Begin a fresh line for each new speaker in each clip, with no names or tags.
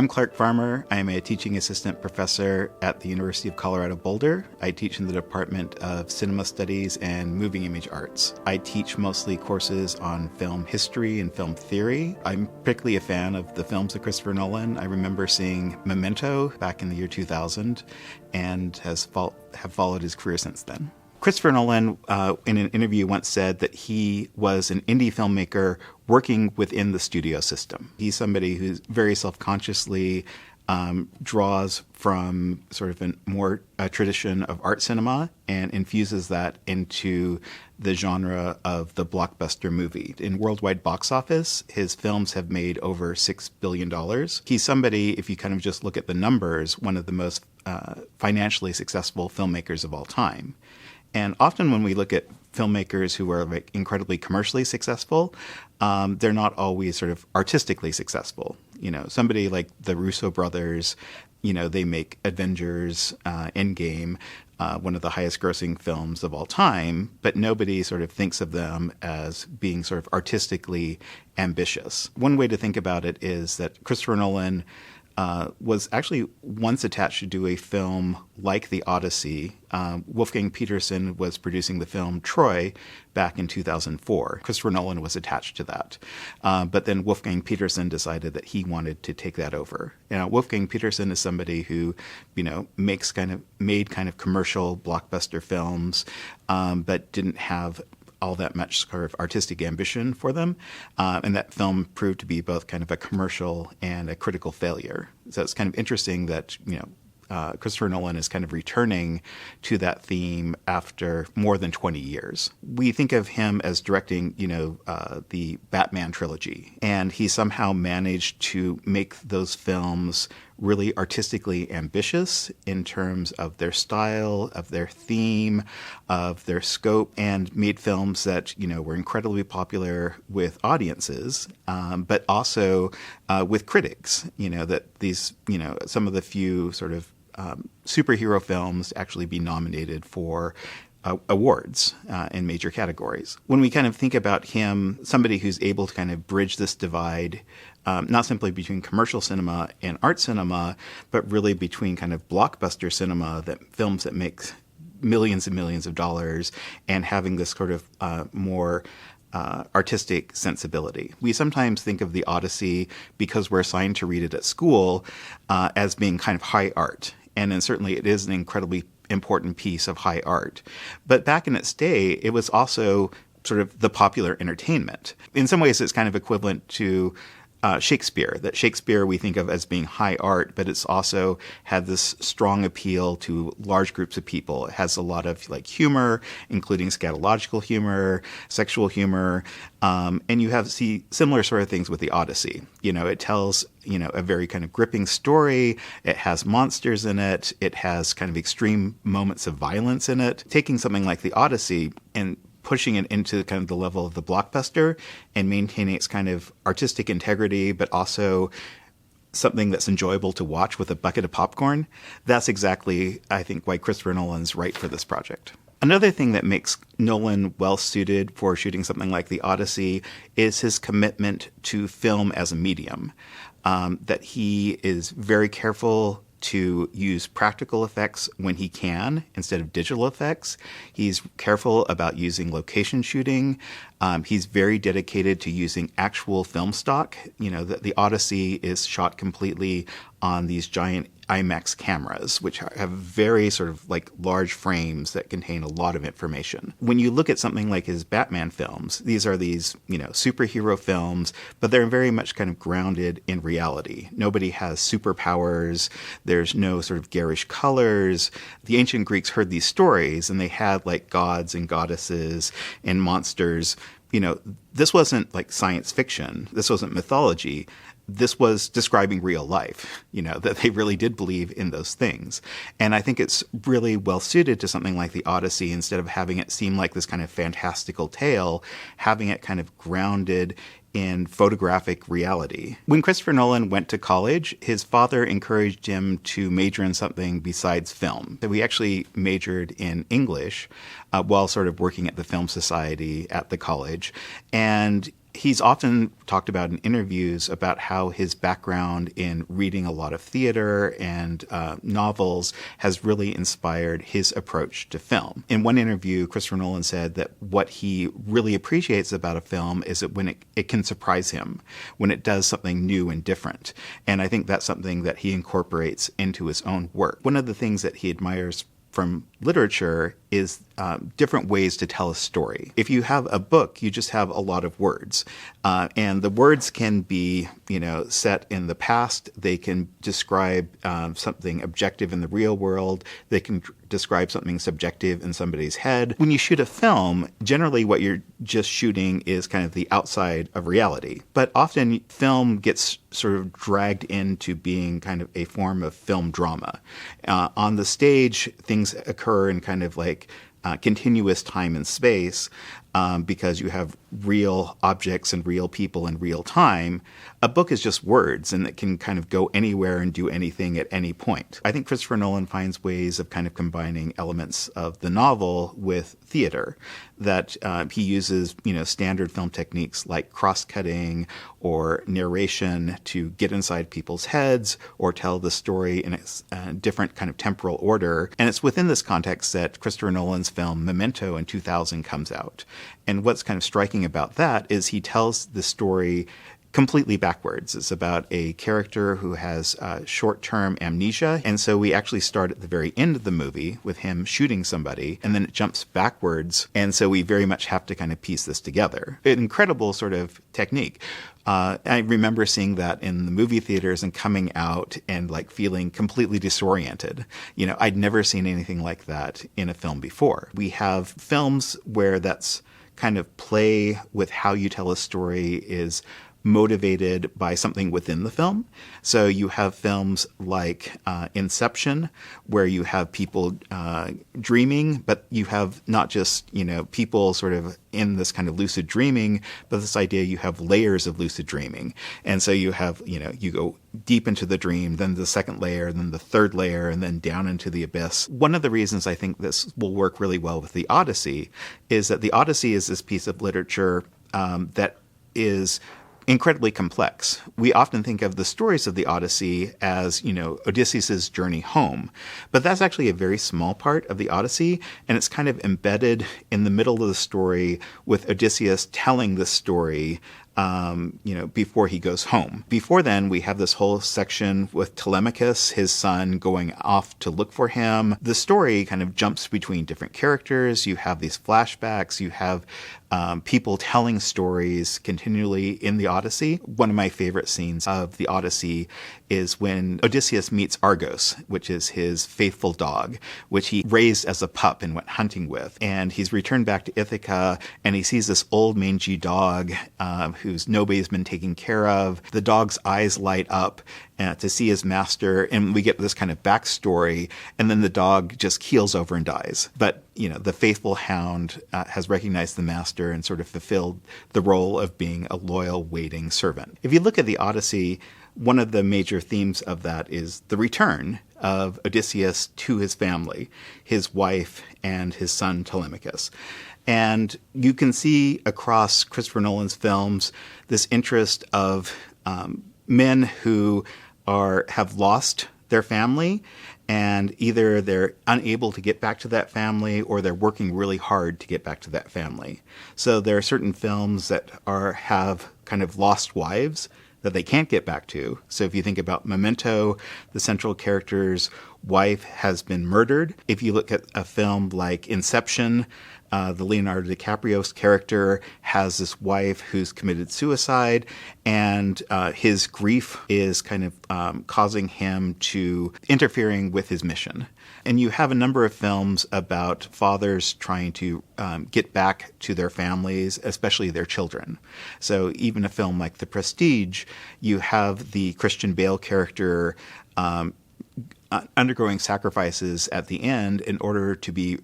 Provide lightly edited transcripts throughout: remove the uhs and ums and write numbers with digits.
I'm Clark Farmer. I'm a teaching assistant professor at the University of Colorado Boulder. I teach in the Department of Cinema Studies and Moving Image Arts. I teach mostly courses on film history and film theory. I'm particularly a fan of the films of Christopher Nolan. I remember seeing Memento back in the year 2000 and have followed his career since then. Christopher Nolan, in an interview, once said that he was an indie filmmaker working within the studio system. He's somebody who very self-consciously draws from sort of a tradition of art cinema and infuses that into the genre of the blockbuster movie. In worldwide box office, his films have made over $6 billion. He's somebody, if you kind of just look at the numbers, one of the most financially successful filmmakers of all time. And often when we look at filmmakers who are like incredibly commercially successful, they're not always sort of artistically successful. You know, somebody like the Russo brothers, you know, they make Avengers, Endgame, one of the highest grossing films of all time, but nobody sort of thinks of them as being sort of artistically ambitious. One way to think about it is that Christopher Nolan was actually once attached to do a film like the Odyssey. Wolfgang Petersen was producing the film Troy back in 2004. Christopher Nolan was attached to that. But then Wolfgang Petersen decided that he wanted to take that over. Now, Wolfgang Petersen is somebody who, you know, made kind of commercial blockbuster films, but didn't have all that much sort of artistic ambition for them. And that film proved to be both kind of a commercial and a critical failure. So it's kind of interesting that, you know, Christopher Nolan is kind of returning to that theme after more than 20 years. We think of him as directing, you know, the Batman trilogy, and he somehow managed to make those films really artistically ambitious in terms of their style, of their theme, of their scope, and made films that, you know, were incredibly popular with audiences, but also with critics. You know, that these, you know, some of the few sort of superhero films actually be nominated for awards in major categories. When we kind of think about him, somebody who's able to kind of bridge this divide, not simply between commercial cinema and art cinema, but really between kind of blockbuster cinema, that films that make millions and millions of dollars, and having this sort of more artistic sensibility. We sometimes think of the Odyssey, because we're assigned to read it at school, as being kind of high art. And then certainly it is an incredibly important piece of high art. But back in its day, it was also sort of the popular entertainment. In some ways, it's kind of equivalent to Shakespeare, that Shakespeare we think of as being high art, but it's also had this strong appeal to large groups of people. It has a lot of like humor, including scatological humor, sexual humor, and you see similar sort of things with the Odyssey. You know, it tells, you know, a very kind of gripping story. It has monsters in it. It has kind of extreme moments of violence in it. Taking something like the Odyssey and pushing it into kind of the level of the blockbuster and maintaining its kind of artistic integrity, but also something that's enjoyable to watch with a bucket of popcorn. That's exactly, I think, why Christopher Nolan's right for this project. Another thing that makes Nolan well-suited for shooting something like the Odyssey is his commitment to film as a medium, that he is very careful to use practical effects when he can instead of digital effects. He's careful about using location shooting. He's very dedicated to using actual film stock. You know, the Odyssey is shot completely on these giant IMAX cameras, which have very sort of like large frames that contain a lot of information. When you look at something like his Batman films, these are these, you know, superhero films, but they're very much kind of grounded in reality. Nobody has superpowers. There's no sort of garish colors. The ancient Greeks heard these stories, and they had like gods and goddesses and monsters. You know, this wasn't like science fiction. This wasn't mythology. This was describing real life, you know, that they really did believe in those things. And I think it's really well suited to something like the Odyssey. Instead of having it seem like this kind of fantastical tale, having it kind of grounded in photographic reality. When Christopher Nolan went to college, his father encouraged him to major in something besides film. So he actually majored in English while sort of working at the Film Society at the college. And He's often talked about in interviews about how his background in reading a lot of theater and novels has really inspired his approach to film. In one interview, Christopher Nolan said that what he really appreciates about a film is that when it can surprise him, when it does something new and different. And I think that's something that he incorporates into his own work. One of the things that he admires from literature is different ways to tell a story. If you have a book, you just have a lot of words. And the words can be, set in the past. They can describe something objective in the real world. They can describe something subjective in somebody's head. When you shoot a film, generally what you're just shooting is kind of the outside of reality. But often film gets sort of dragged into being kind of a form of film drama. On the stage, things occur in kind of like continuous time and space because you have real objects and real people in real time. A book is just words, and it can kind of go anywhere and do anything at any point. I think Christopher Nolan finds ways of kind of combining elements of the novel with theater, that he uses, standard film techniques like cross-cutting or narration to get inside people's heads or tell the story in a different kind of temporal order. And it's within this context that Christopher Nolan's film Memento in 2000 comes out. And what's kind of striking about that is he tells the story completely backwards. It's about a character who has short-term amnesia. And so we actually start at the very end of the movie with him shooting somebody, and then it jumps backwards. And so we very much have to kind of piece this together. An incredible sort of technique. I remember seeing that in the movie theaters and coming out and like feeling completely disoriented. I'd never seen anything like that in a film before. We have films where that's kind of play with how you tell a story is motivated by something within the film. So you have films like Inception, where you have people dreaming, but you have not just, people sort of in this kind of lucid dreaming, but this idea you have layers of lucid dreaming. And so you have, you go deep into the dream, then the second layer, then the third layer, and then down into the abyss. One of the reasons I think this will work really well with the Odyssey is that the Odyssey is this piece of literature that is incredibly complex. We often think of the stories of the Odyssey as, Odysseus' journey home, but that's actually a very small part of the Odyssey, and it's kind of embedded in the middle of the story with Odysseus telling the story before he goes home. Before then, we have this whole section with Telemachus, his son, going off to look for him. The story kind of jumps between different characters. You have these flashbacks. You have people telling stories continually in the Odyssey. One of my favorite scenes of the Odyssey is when Odysseus meets Argos, which is his faithful dog, which he raised as a pup and went hunting with. And he's returned back to Ithaca, and he sees this old mangy dog who's nobody's been taking care of. The dog's eyes light up to see his master, and we get this kind of backstory, and then the dog just keels over and dies. But, the faithful hound has recognized the master and sort of fulfilled the role of being a loyal, waiting servant. If you look at the Odyssey, one of the major themes of that is the return of Odysseus to his family, his wife, and his son Telemachus. And you can see across Christopher Nolan's films this interest of men who have lost their family, and either they're unable to get back to that family or they're working really hard to get back to that family. So there are certain films that have kind of lost wives that they can't get back to. So if you think about Memento, the central character's wife has been murdered. If you look at a film like Inception, the Leonardo DiCaprio's character has this wife who's committed suicide, and his grief is kind of causing him to interfering with his mission. And you have a number of films about fathers trying to get back to their families, especially their children. So even a film like The Prestige, you have the Christian Bale character undergoing sacrifices at the end in order to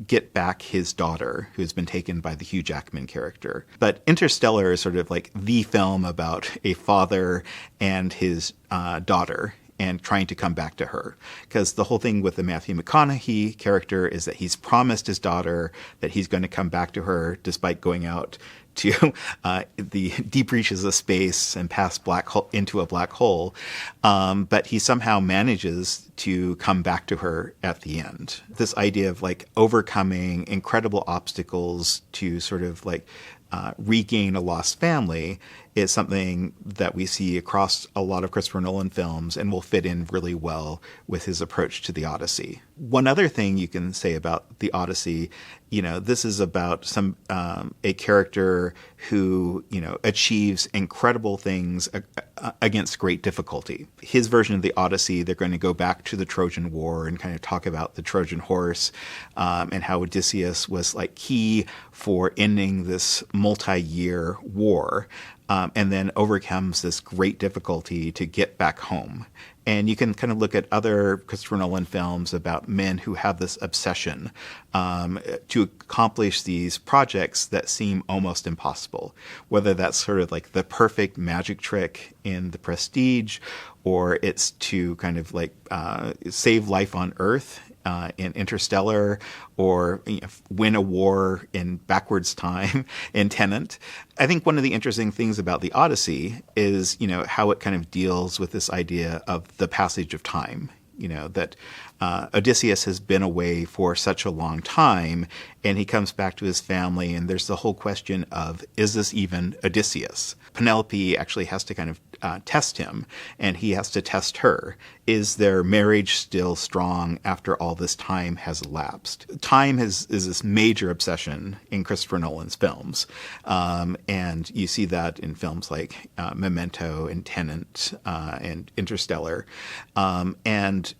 get back his daughter, who's been taken by the Hugh Jackman character. But Interstellar is sort of like the film about a father and his daughter and trying to come back to her. Because the whole thing with the Matthew McConaughey character is that he's promised his daughter that he's going to come back to her despite going out to the deep reaches of space and past into a black hole. But he somehow manages to come back to her at the end. This idea of like overcoming incredible obstacles to sort of like regain a lost family is something that we see across a lot of Christopher Nolan films and will fit in really well with his approach to the Odyssey. One other thing you can say about the Odyssey, this is about a character who, achieves incredible things against great difficulty. His version of the Odyssey, they're going to go back to the Trojan War and kind of talk about the Trojan horse and how Odysseus was like key for ending this multi-year war. And then overcomes this great difficulty to get back home. And you can kind of look at other Christopher Nolan films about men who have this obsession to accomplish these projects that seem almost impossible, whether that's sort of like the perfect magic trick in The Prestige, or it's to kind of like save life on Earth in Interstellar, or win a war in backwards time in Tenet. I think one of the interesting things about the Odyssey is, how it kind of deals with this idea of the passage of time. That Odysseus has been away for such a long time, and he comes back to his family, and there's the whole question of, is this even Odysseus? Penelope actually has to kind of test him, and he has to test her. Is their marriage still strong after all this time has elapsed? Time is this major obsession in Christopher Nolan's films, and you see that in films like Memento and Tenet and Interstellar, and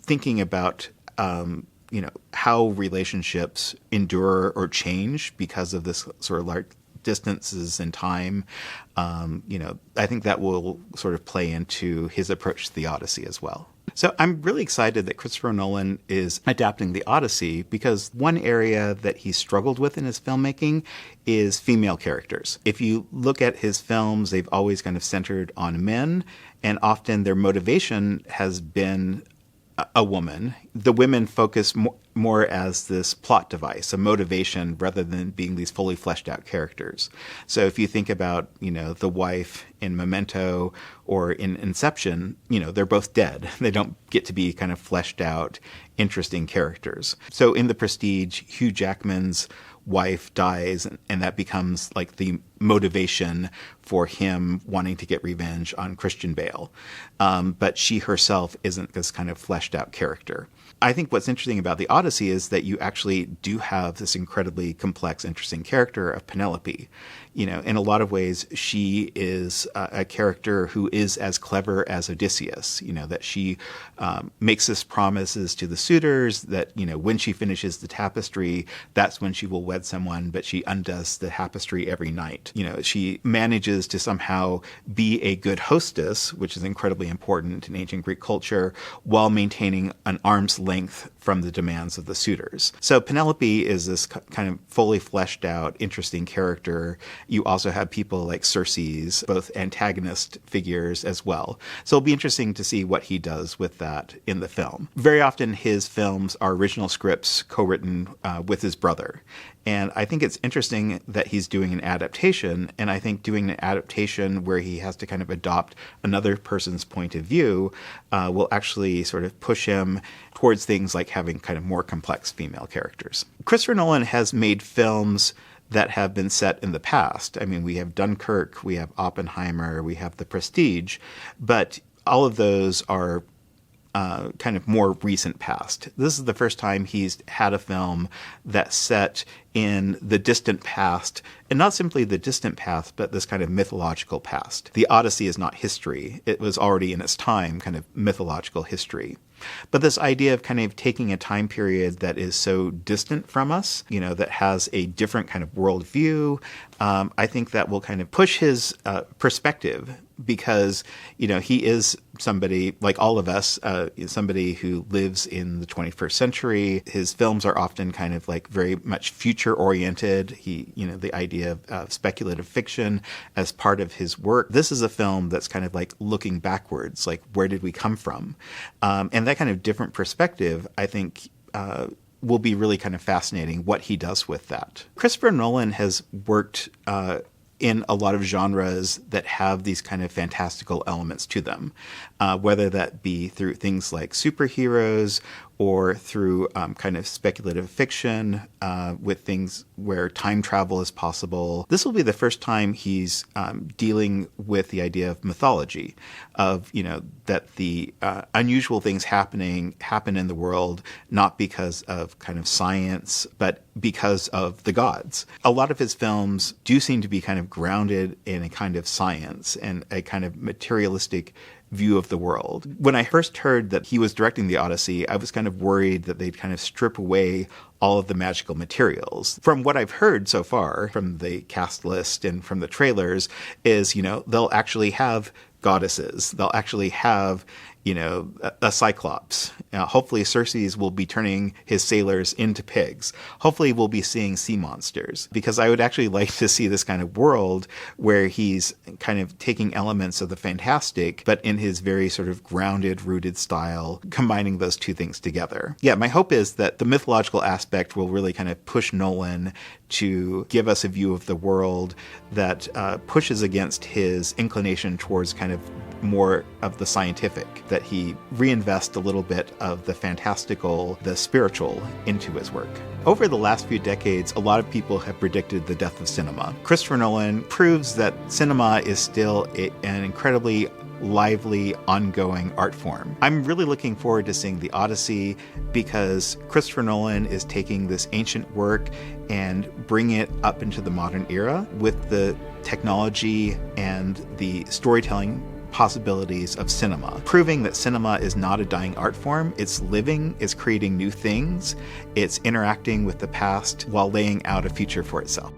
thinking about how relationships endure or change because of this sort of large distances in time. I think that will sort of play into his approach to the Odyssey as well. So I'm really excited that Christopher Nolan is adapting the Odyssey, because one area that he struggled with in his filmmaking is female characters. If you look at his films, they've always kind of centered on men, and often their motivation has been a woman. The women focus more as this plot device, a motivation, rather than being these fully fleshed out characters. So if you think about, the wife in Memento or in Inception, they're both dead. They don't get to be kind of fleshed out, interesting characters. So in The Prestige, Hugh Jackman's wife dies, and that becomes like the motivation for him wanting to get revenge on Christian Bale. But she herself isn't this kind of fleshed out character. I think what's interesting about the Odyssey is that you actually do have this incredibly complex, interesting character of Penelope. In a lot of ways, she is a character who is as clever as Odysseus, that she makes this promises to the suitors that, when she finishes the tapestry, that's when she will wed someone, but she undoes the tapestry every night. She manages to somehow be a good hostess, which is incredibly important in ancient Greek culture, while maintaining an arm's length from the demands of the suitors. So Penelope is this kind of fully fleshed out, interesting character. You also have people like Circe's, both antagonist figures as well. So it'll be interesting to see what he does with that in the film. Very often his films are original scripts co-written with his brother. And I think it's interesting that he's doing an adaptation, and I think doing an adaptation where he has to kind of adopt another person's point of view will actually sort of push him towards things like having kind of more complex female characters. Christopher Nolan has made films that have been set in the past. I mean, we have Dunkirk, we have Oppenheimer, we have The Prestige, but all of those are kind of more recent past. This is the first time he's had a film that's set in the distant past, and not simply the distant past, but this kind of mythological past. The Odyssey is not history. It was already in its time kind of mythological history. But this idea of kind of taking a time period that is so distant from us, that has a different kind of worldview, I think that will kind of push his perspective because, he is somebody like all of us, somebody who lives in the 21st century. His films are often kind of like very much future oriented. The idea of speculative fiction as part of his work. This is a film that's kind of like looking backwards, like where did we come from? And that kind of different perspective, I think, will be really kind of fascinating what he does with that. Christopher Nolan has worked in a lot of genres that have these kind of fantastical elements to them, whether that be through things like superheroes or through kind of speculative fiction with things where time travel is possible. This will be the first time he's dealing with the idea of mythology, of, that the unusual things happen in the world, not because of kind of science, but because of the gods. A lot of his films do seem to be kind of grounded in a kind of science and a kind of materialistic view of the world. When I first heard that he was directing the Odyssey, I was kind of worried that they'd kind of strip away all of the magical materials. From what I've heard so far, from the cast list and from the trailers, is, they'll actually have goddesses. They'll actually have, a cyclops. Hopefully Circe will be turning his sailors into pigs. Hopefully we'll be seeing sea monsters, because I would actually like to see this kind of world where he's kind of taking elements of the fantastic, but in his very sort of grounded, rooted style, combining those two things together. Yeah, my hope is that the mythological aspect will really kind of push Nolan to give us a view of the world that pushes against his inclination towards kind of more of the scientific, that he reinvests a little bit of the fantastical, the spiritual into his work. Over the last few decades, a lot of people have predicted the death of cinema. Christopher Nolan proves that cinema is still an incredibly lively, ongoing art form. I'm really looking forward to seeing the Odyssey, because Christopher Nolan is taking this ancient work and bringing it up into the modern era with the technology and the storytelling possibilities of cinema, proving that cinema is not a dying art form. It's living, it's creating new things, it's interacting with the past while laying out a future for itself.